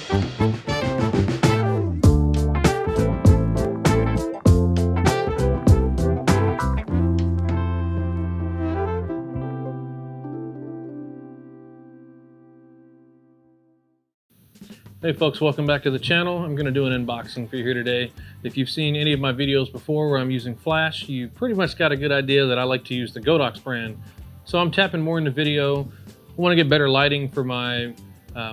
Hey folks, welcome back to the channel. I'm going to do an unboxing for you here today. If you've seen any of my videos before where I'm using flash, you pretty much got a good idea that I like to use the Godox brand. So I'm tapping more into video. I want to get better lighting for my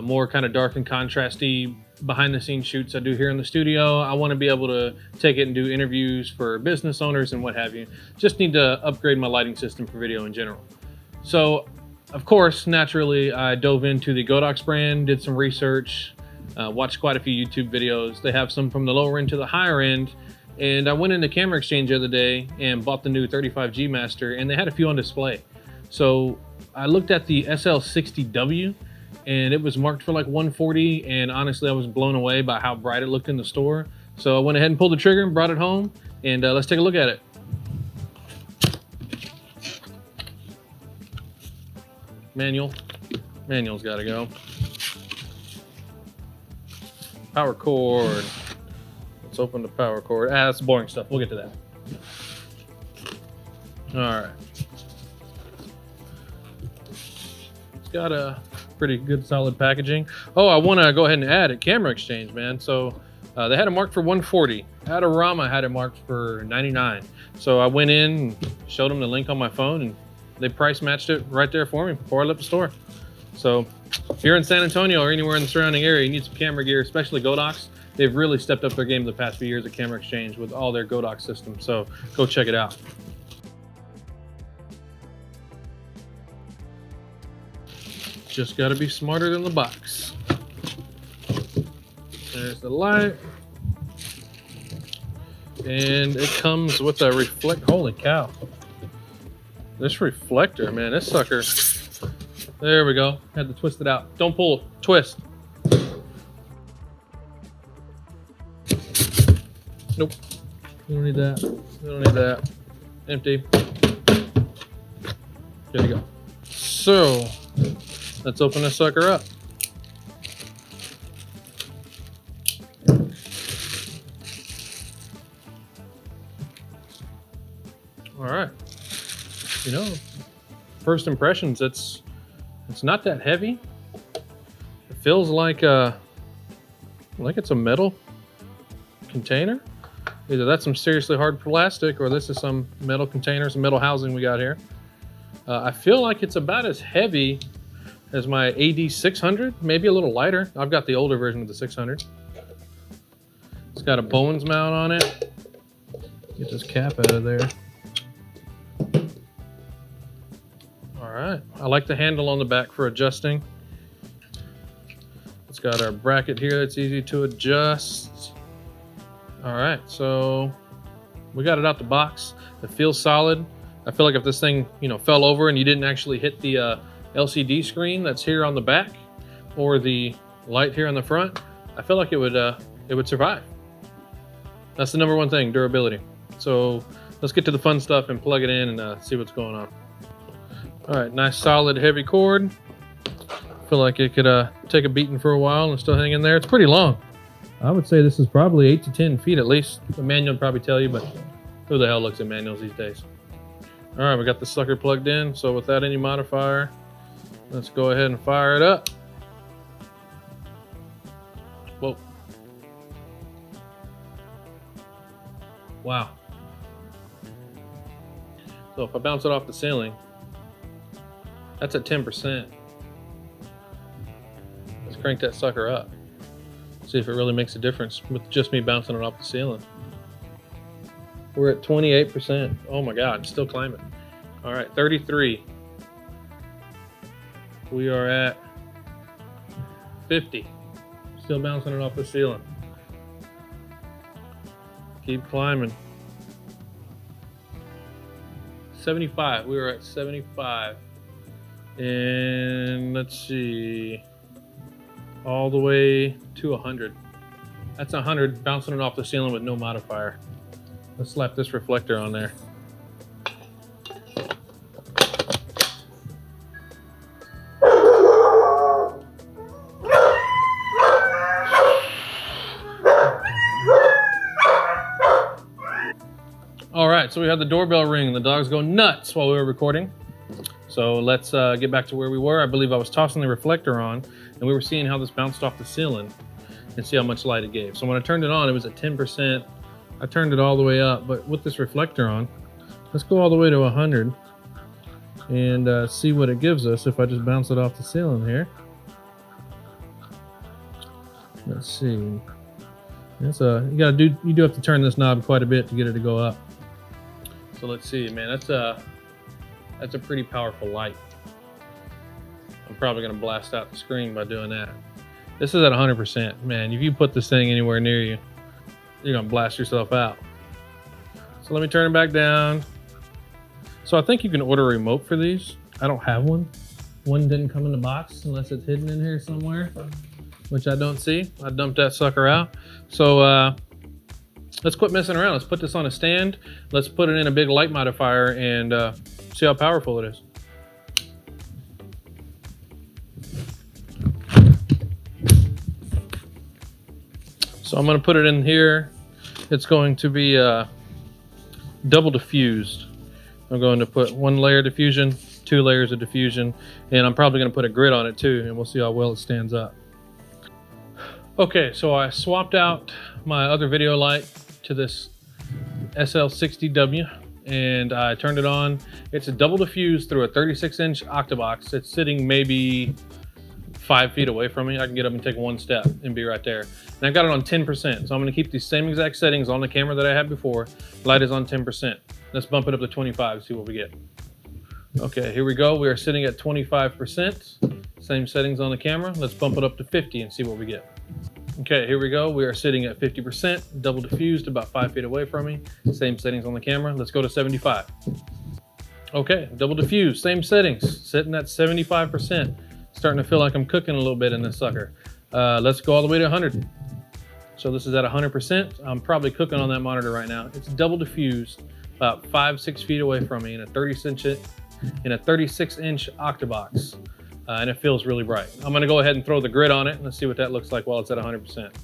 more kind of dark and contrasty behind the scenes shoots I do here in the studio. I want to be able to take it and do interviews for business owners and what have you. Just need to upgrade my lighting system for video in general. So of course, naturally, I dove into the Godox brand, did some research, watched quite a few YouTube videos. They have some from the lower end to the higher end. And I went into Camera Exchange the other day and bought the new 35G Master, and they had a few on display. So I looked at the SL60W and it was marked for like 140, and honestly I was blown away by how bright it looked in the store. So I went ahead and pulled the trigger and brought it home, and let's take a look at it. Manual's got to go. Power cord. Let's open the power cord. That's boring stuff. We'll get to that. All right. It's got a pretty good solid packaging. Oh, I want to go ahead and add it. Camera Exchange, man. So they had it marked for 140. Adorama had it marked for 99. So I went in and showed them the link on my phone, and they price matched it right there for me before I left the store. So if you're in San Antonio or anywhere in the surrounding area, you need some camera gear, especially Godox. They've really stepped up their game the past few years at Camera Exchange with all their Godox systems. So go check it out. Just got to be smarter than the box. There's the light. And it comes with a holy cow. This reflector, man, this sucker. There we go. Had to twist it out. Don't pull, twist. Nope. You don't need that. You don't need that. Empty. There we go. So, let's open this sucker up. All right. You know, first impressions, it's not that heavy. It feels like it's a metal container. Either that's some seriously hard plastic, or this is some metal container, some metal housing we got here. I feel like it's about as heavy as my AD600, maybe a little lighter. I've got the older version of the 600. It's got a Bowens mount on it. Get this cap out of there. All right, I like the handle on the back for adjusting. It's got our bracket here that's easy to adjust. All right, so we got it out the box. It feels solid. I feel like if this thing, fell over and you didn't actually hit the LCD screen that's here on the back, or the light here on the front, I feel like it would survive. That's the number one thing, durability. So let's get to the fun stuff and plug it in and see what's going on. All right, nice solid heavy cord. Feel like it could take a beating for a while and still hang in there. It's pretty long. I would say this is probably 8 to 10 feet at least. The manual would probably tell you, but who the hell looks at manuals these days? All right, we got the sucker plugged in. So without any modifier, let's go ahead and fire it up. Whoa. Wow. So if I bounce it off the ceiling, that's at 10%. Let's crank that sucker up. See if it really makes a difference with just me bouncing it off the ceiling. We're at 28%. Oh my God, I'm still climbing. All right, 33. We are at 50. Still bouncing it off the ceiling. Keep climbing. 75, we were at 75. And let's see, all the way to 100. That's 100, bouncing it off the ceiling with no modifier. Let's slap this reflector on there. right, so we had the doorbell ring and the dogs go nuts while we were recording. So let's get back to where we were. I believe I was tossing the reflector on and we were seeing how this bounced off the ceiling and see how much light it gave. So when I turned it on, it was at 10%. I turned it all the way up, but with this reflector on, let's go all the way to 100 and see what it gives us if I just bounce it off the ceiling here. Let's see. That's you do have to turn this knob quite a bit to get it to go up. So let's see, man. That's a pretty powerful light. I'm probably gonna blast out the screen by doing that. This is at 100%, man. If you put this thing anywhere near you, you're gonna blast yourself out. So let me turn it back down. So I think you can order a remote for these. I don't have one. One didn't come in the box unless it's hidden in here somewhere, which I don't see. I dumped that sucker out. So let's quit messing around. Let's put this on a stand. Let's put it in a big light modifier and see how powerful it is. So I'm going to put it in here. It's going to be double diffused. I'm going to put 1 layer diffusion, 2 layers of diffusion, and I'm probably going to put a grid on it too, and we'll see how well it stands up. Okay, so I swapped out my other video light to this SL60W, and I turned it on. It's a double diffused through a 36-inch octabox. It's sitting maybe 5 feet away from me. I can get up and take 1 step and be right there. And I got it on 10%, so I'm gonna keep these same exact settings on the camera that I had before. Light is on 10%. Let's bump it up to 25, see what we get. Okay, here we go. We are sitting at 25%. Same settings on the camera. Let's bump it up to 50 and see what we get. Okay, here we go. We are sitting at 50%, double diffused, about 5 feet away from me. Same settings on the camera. Let's go to 75. Okay, double diffused, same settings, sitting at 75%. Starting to feel like I'm cooking a little bit in this sucker. Let's go all the way to 100. So this is at 100%. I'm probably cooking on that monitor right now. It's double diffused, about 5-6 feet away from me in a 36-inch octabox. And it feels really bright. I'm gonna go ahead and throw the grid on it and let's see what that looks like while it's at 100%.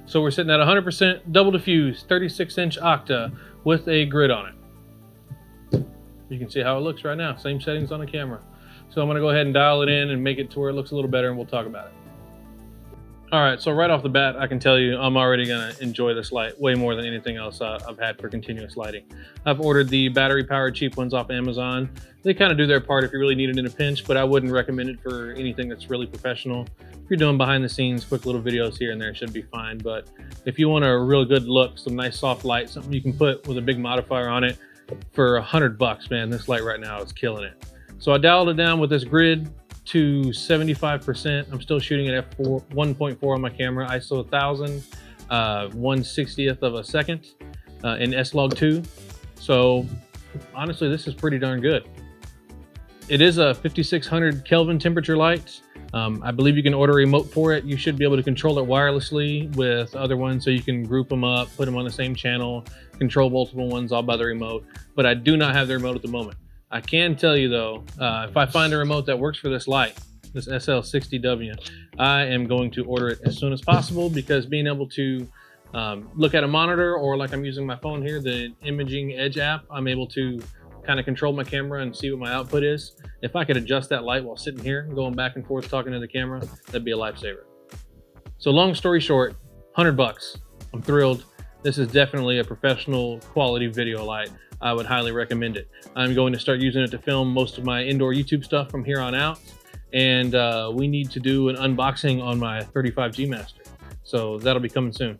So we're sitting at 100% double diffused, 36-inch octa with a grid on it. You can see how it looks right now. Same settings on the camera. So I'm gonna go ahead and dial it in and make it to where it looks a little better and we'll talk about it. All right, so right off the bat, I can tell you I'm already gonna enjoy this light way more than anything else I've had for continuous lighting. I've ordered the battery-powered cheap ones off Amazon. They kind of do their part if you really need it in a pinch, but I wouldn't recommend it for anything that's really professional. If you're doing behind the scenes, quick little videos here and there, it should be fine. But if you want a real good look, some nice soft light, something you can put with a big modifier on it for $100, man, this light right now is killing it. So I dialed it down with this grid to 75%. I'm still shooting it at 1.4 on my camera, ISO 1000, 1/60th of a second in S-Log2. So honestly, this is pretty darn good. It is a 5600 Kelvin temperature light. I believe you can order a remote for it. You should be able to control it wirelessly with other ones, so you can group them up, put them on the same channel, control multiple ones all by the remote. But I do not have the remote at the moment. I can tell you though, if I find a remote that works for this light, this SL60W, I am going to order it as soon as possible, because being able to look at a monitor, or like I'm using my phone here, the Imaging Edge app, I'm able to kind of control my camera and see what my output is. If I could adjust that light while sitting here, going back and forth talking to the camera, that'd be a lifesaver. So long story short, $100. I'm thrilled. This is definitely a professional quality video light. I would highly recommend it. I'm going to start using it to film most of my indoor YouTube stuff from here on out. And we need to do an unboxing on my 35G Master. So that'll be coming soon.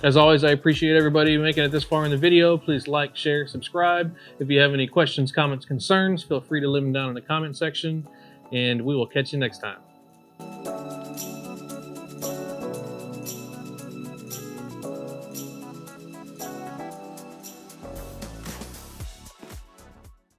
As always, I appreciate everybody making it this far in the video. Please like, share, subscribe. If you have any questions, comments, concerns, feel free to leave them down in the comment section. And we will catch you next time.